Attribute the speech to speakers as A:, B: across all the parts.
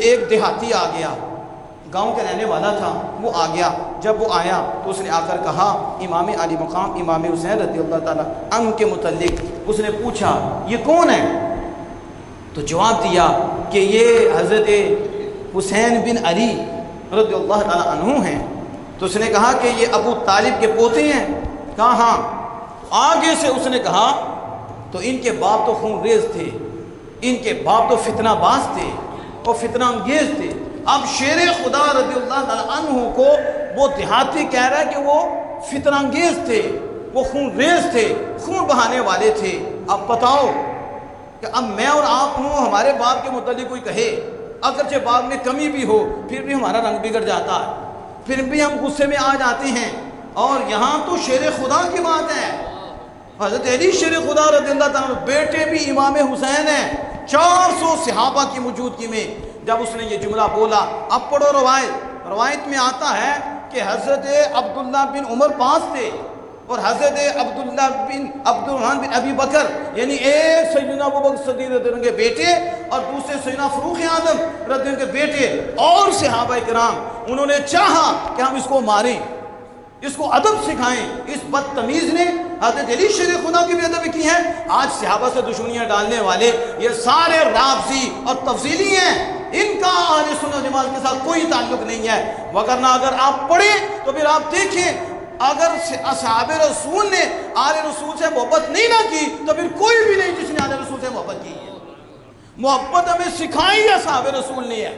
A: ایک دیہاتی آ گیا، گاؤں کے رہنے والا تھا، وہ آ گیا۔ جب وہ آیا تو اس نے آ کر کہا امام علی مقام امام حسین رضی اللہ تعالیٰ عنہ کے متعلق، اس نے پوچھا یہ کون ہے؟ تو جواب دیا کہ یہ حضرت حسین بن علی رضی اللہ تعالیٰ عنہ ہیں۔ تو اس نے کہا کہ یہ ابو طالب کے پوتے ہیں؟ کہا ہاں۔ آگے سے اس نے کہا تو ان کے باپ تو خون ریز تھے، ان کے باپ تو فتنہ باز تھے اور فتنہ انگیز تھے۔ اب شیر خدا رضی اللہ تعالیٰ عنہ کو وہ دیہاتی کہہ رہا ہے کہ وہ فتنہ انگیز تھے، وہ خون ریز تھے، خون بہانے والے تھے۔ اب بتاؤ کہ اب میں اور آپ ہوں، ہمارے باپ کے متعلق کوئی کہے، اگرچہ باپ میں کمی بھی ہو پھر بھی ہمارا رنگ بگڑ جاتا ہے، پھر بھی ہم غصے میں آ جاتے ہیں۔ اور یہاں تو شیر خدا کی بات ہے، حضرت علی شیر خدا رضی اللہ تعالیٰ بیٹے بھی امام حسین ہیں، 400 صحابہ کی موجودگی میں جب اس نے یہ جملہ بولا۔ اب پڑھو روایت میں آتا ہے کہ حضرت عبداللہ بن عمر پاس تھے اور حضرت عبداللہ بن عبدالرحمن بن ابی بکر، یعنی ایک سیدنا ابوبکر صدیق رضی اللہ عنہ کے بیٹے اور دوسرے سیدنا فاروق اعظم رضی اللہ عنہ کے بیٹے اور صحابہ کرام، انہوں نے چاہا کہ ہم اس کو ماریں، اس کو ادب سکھائیں۔ اس بدتمیز نے حضرت علی شیر خدا کی بھی ادب کی ہے۔ آج صحابہ سے دشمنیاں ڈالنے والے یہ سارے رافضی اور تفضیلی ہیں، ان کا اہل سنت جماعت کے ساتھ کوئی تعلق نہیں ہے۔ وگرنہ اگر آپ پڑھیں تو پھر آپ دیکھیں، اگر اصحاب رسول نے آل رسول سے محبت نہیں نہ کی تو پھر کوئی بھی نہیں جس نے آل رسول سے محبت کی ہے۔ محبت ہمیں سکھائی ہے اصحاب رسول نے ہے،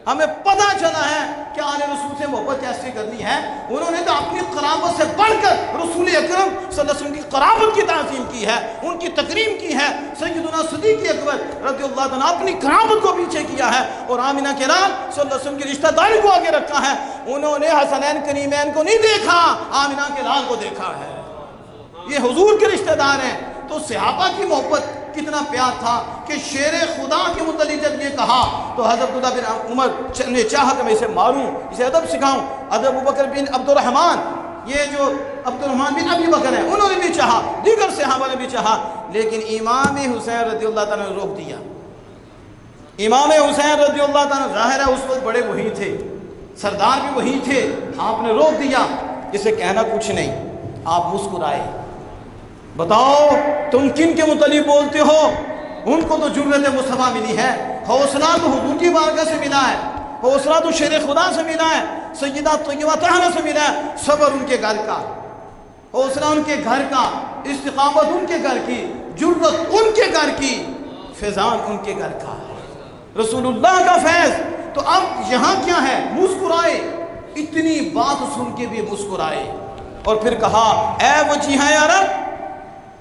A: ہمیں پتہ چلا ہے کہ آل رسول سے محبت کیسے کرنی ہے۔ انہوں نے تو اپنی قرابت سے بڑھ کر رسول اکرم صلی اللہ علیہ وسلم کی قرابت کی تعظیم کی ہے، ان کی تکریم کی ہے۔ سیدنا صدیق اکبر رضی اللہ عنہ اپنی قرابت کو پیچھے کیا ہے اور آمنہ کے لال صلی اللہ علیہ وسلم کی رشتہ داری کو آگے رکھا ہے۔ انہوں نے حسنین کریمین کو نہیں دیکھا، آمنہ کے لال کو دیکھا ہے۔ یہ حضور کے رشتہ دار ہیں۔ تو صحابہ کی محبت کتنا پیار تھا کہ شیر خدا کے متعلق جب یہ کہا تو حضرت عبداللہ بن عمر نے چاہا کہ میں اسے ماروں، اسے ادب سکھاؤں۔ حضرت ابوبکر بن عبد الرحمن، یہ جو عبد الرحمن بن ابی بکر ہیں، انہوں نے بھی چاہا، دیگر صحابہ نے بھی چاہا، لیکن امام حسین رضی اللہ تعالیٰ نے روک دیا۔ امام حسین رضی اللہ تعالیٰ ظاہر ہے اس وقت بڑے وہی تھے، سردار بھی وہی تھے، آپ نے روک دیا۔ اسے کہنا کچھ نہیں، آپ مسکرائے۔ بتاؤ تم کن کے متعلق بولتے ہو؟ ان کو تو جرأت مصطفیٰ ملی ہے، حوصلہ تو حضور کی بارگاہ سے ملا ہے، حوصلہ تو شیر خدا سے ملا ہے، سیدہ طیبہ طاہرہ سے ملا ہے۔ صبر ان کے گھر کا، حوصلہ ان کے گھر کا، استقامت ان کے گھر کی، جرأت ان کے گھر کی، فیضان ان کے گھر کا، رسول اللہ کا فیض۔ تو اب یہاں کیا ہے؟ مسکرائے، اتنی بات سن کے بھی مسکرائے اور پھر کہا اے وجیہہ عرب،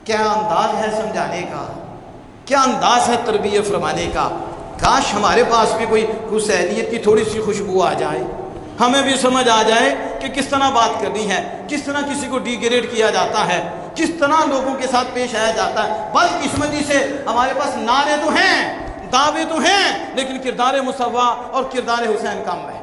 A: کیا انداز ہے سمجھانے کا، کیا انداز ہے تربیت فرمانے کا۔ کاش ہمارے پاس بھی کوئی حسینیت کی تھوڑی سی خوشبو آ جائے، ہمیں بھی سمجھ آ جائے کہ کس طرح بات کرنی ہے، کس طرح کسی کو ڈی گریڈ کیا جاتا ہے، کس طرح لوگوں کے ساتھ پیش آیا جاتا ہے۔ بدقسمتی سے ہمارے پاس نعرے تو ہیں، دعوے تو ہیں، لیکن کردار مصطفیٰ اور کردار حسین کم ہے،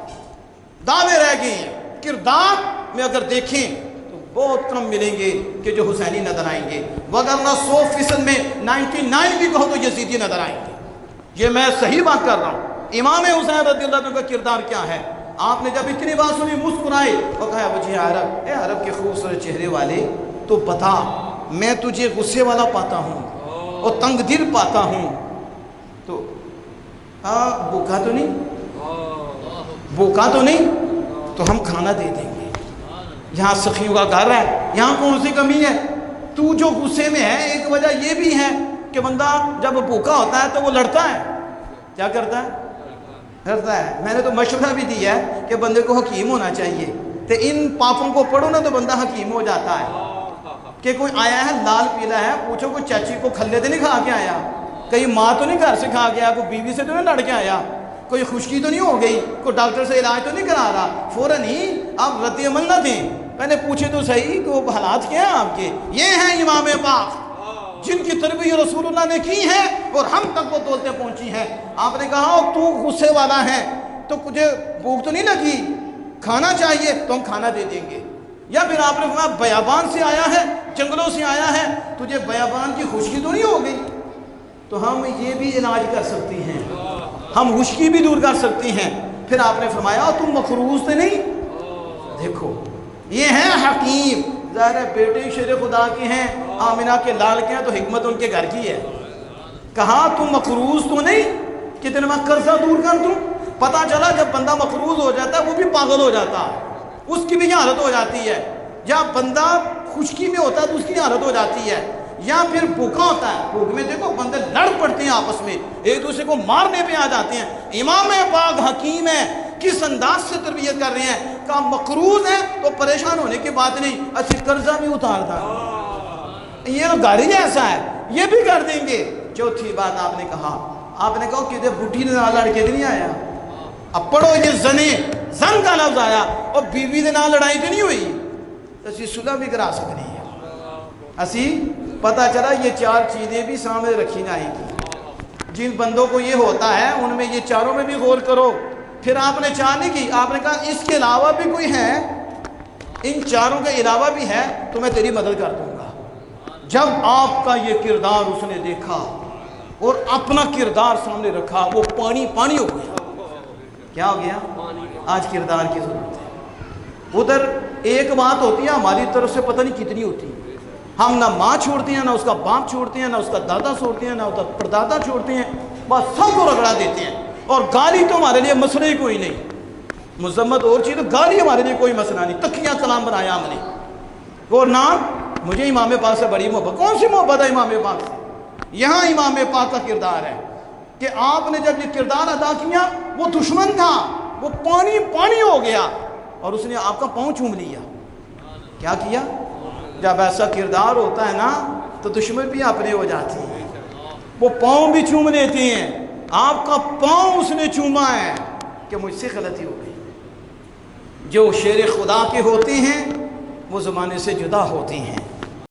A: دعوے رہ گئے ہیں۔ کردار میں اگر دیکھیں بہت کم ملیں گے کہ جو حسینی نظر آئیں گے، وگرنہ 100% میں 99 بھی کہو تو یزیدی نظر آئیں گے۔ یہ میں صحیح بات کر رہا ہوں۔ امام حسین رضی اللہ عنہ کا کردار کیا ہے؟ آپ نے جب اتنی بات سنی مسکرائے اور کہا وجہ عرب، اے عرب کے خوبصورت چہرے والے، تو بتا میں تجھے غصے والا پاتا ہوں اور تنگ دل پاتا ہوں، تو بھوکا تو نہیں، بھوکا تو نہیں، تو ہم کھانا دے دیں گے۔ یہاں سخیوں کا گھر ہے، یہاں کون سی کمی ہے؟ تو جو غصے میں ہے، ایک وجہ یہ بھی ہے کہ بندہ جب بھوکا ہوتا ہے تو وہ لڑتا ہے، کیا کرتا ہے؟ لڑتا ہے۔ میں نے تو مشورہ بھی دیا ہے کہ بندے کو حکیم ہونا چاہیے، تو ان پاپوں کو پڑھو نا تو بندہ حکیم ہو جاتا ہے۔ کہ کوئی آیا ہے لال پیلا ہے، پوچھو کوئی چاچی کو کھلے تو نہیں کھا کے آیا، کہیں ماں تو نہیں گھر سے کھا گیا، کوئی بیوی سے تو نہیں لڑ کے آیا، کوئی خشکی تو نہیں ہو گئی، کوئی ڈاکٹر سے علاج تو نہیں کرا رہا، فوراً ہی آپ رد عمل نہ دیں، پہلے پوچھے تو صحیح کہ حالات کیا ہیں آپ کے۔ یہ ہیں امام پاک جن کی تربیت رسول اللہ نے کی ہے اور ہم تک وہ دولتیں پہنچی ہیں۔ آپ نے کہا تو غصے والا ہے تو تجھے بھوک تو نہیں لگی، کھانا چاہیے تو ہم کھانا دے دیں گے۔ یا پھر آپ نے کہا بیابان سے آیا ہے، جنگلوں سے آیا ہے، تجھے بیابان کی خشکی تو نہیں ہو گئی، تو ہم یہ بھی علاج کر سکتے ہیں۔ ہم خشکی بھی دور کر سکتے ہیں۔ پھر آپ نے فرمایا تم مقروض تو نہیں؟ دیکھو یہ ہیں حکیم، ظاہر ہے بیٹے شیر خدا کی ہیں، آمنہ کے لال کے ہیں، تو حکمت ان کے گھر کی ہے۔ کہا تم مقروض تو نہیں کہ تیرے میں قرضہ دور کر دوں؟ پتہ چلا جب بندہ مقروض ہو جاتا ہے وہ بھی پاگل ہو جاتا ہے، اس کی بھی حالت ہو جاتی ہے۔ یا بندہ خشکی میں ہوتا ہے تو اس کی حالت ہو جاتی ہے، یا پھر بھوکا ہوتا ہے، بھوک میں دیکھو بندے لڑ پڑتے ہیں آپس میں، ایک دوسرے کو مارنے پہ آ جاتے ہیں۔ امام پاک حکیم ہے، کس انداز سے تربیت کر رہے ہیں؟ کہا مقروض ہے تو پریشان ہونے کی بات نہیں، اچھی قرضہ بھی اتار دا، یہ تو گھر ہی ایسا ہے، یہ بھی کر دیں گے۔ چوتھی بات آپ نے کہا کہ بڈھی نے لڑکے نہیں آیا، اب پڑھو یہ زن کا لفظ آیا، اور بیوی دے نال لڑائی تو نہیں ہوئی، اسی صلح بھی کرا سکتے ہیں۔ اسی پتہ چلا یہ چار چیزیں بھی سامنے رکھی جائیں گی۔ جن بندوں کو یہ ہوتا ہے ان میں یہ چاروں میں بھی غور کرو۔ پھر آپ نے چار نہیں کی، آپ نے کہا اس کے علاوہ بھی کوئی ہے، ان چاروں کے علاوہ بھی ہے تو میں تیری مدد کر دوں گا۔ جب آپ کا یہ کردار اس نے دیکھا اور اپنا کردار سامنے رکھا، وہ پانی پانی ہو گیا۔ کیا ہو گیا؟ آج کردار کی ضرورت ہے۔ ادھر ایک بات ہوتی ہے ہماری طرف سے پتہ نہیں کتنی ہوتی ہے، ہم نہ ماں چھوڑتے ہیں، نہ اس کا باپ چھوڑتے ہیں، نہ اس کا دادا چھوڑتے ہیں، نہ اس کا پردادا چھوڑتے ہیں، بس سب کو رگڑا دیتے ہیں۔ اور گالی تو ہمارے لیے مسئلہ ہی کوئی نہیں، مذمت اور چیز، تو گالی ہمارے لیے کوئی مسئلہ نہیں، تکیہ کلام بنایا ہم نے۔ اور نہ مجھے امام پاک سے بڑی محبت، کون سی محبت ہے امام پاک سے؟ یہاں امام پاک کا کردار ہے کہ آپ نے جب یہ کردار ادا کیا، وہ دشمن تھا، وہ پانی پانی ہو گیا اور اس نے آپ کا پاؤں چوم لیا۔ کیا کیا؟ جب ایسا کردار ہوتا ہے نا تو دشمن بھی اپنے ہو جاتے ہیں، وہ پاؤں بھی چوم لیتے ہیں۔ آپ کا پاؤں اس نے چوما ہے کہ مجھ سے غلطی ہو گئی۔ جو شیر خدا کے ہوتے ہیں وہ زمانے سے جدا ہوتے ہیں۔